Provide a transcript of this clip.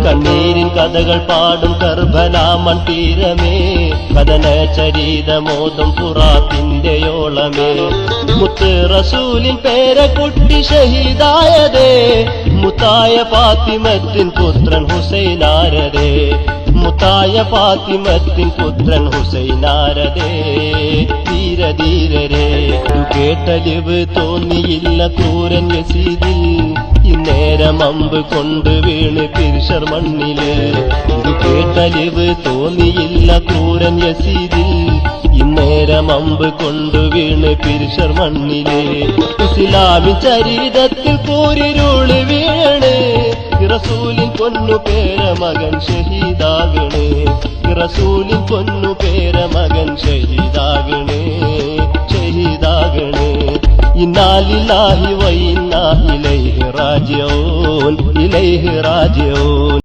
കണ്ണീരിൻ കഥകൾ പാടും കർബലാ മൺതീരമേ, കഥന ചരിതമോതും ഫുറാത്തിന്റെയോളമേ. മുത്ത് റസൂലിൻ പേരക്കുട്ടി ഷഹീദായതേ, മുത്തായ ഫാത്തിമത്തിൻ പുത്രൻ ഹുസൈനാരതേ, മുത്തായ ഫാത്തിമത്തിൻ പുത്രൻ ഹുസൈനാരതേ. ധീരധീരരേ, കേട്ടലിവ് തോന്നിയില്ല ക്രൂരൻ യസീദിൽ, ഇന്നേരം അമ്പ് കൊണ്ട് വീണ് പിരിശർ മണ്ണില്. ഇത് കേട്ടലിവ് തോന്നിയില്ല ക്രൂരൻ യസീദിൽ, ഇന്നേരം അമ്പ് കൊണ്ട് വീണ് പിരിശർ മണ്ണില്. ഇസ്ലാമി ചരിതത്തിൽ പോരിരുള് വീഴണ്, റസൂലിൻ പൊന്നു പേര മകൻ ഷഹീദാകണേ, റസൂലിൻ പൊന്നു പേര മകൻ ഷഹീദാകണേ, ഷഹീദാകണേ. ഇന്നാ ലില്ലാഹി വ ഇന്നാ ഇലൈഹി റാജിഊൻ, ഇലൈഹി റാജിഊൻ.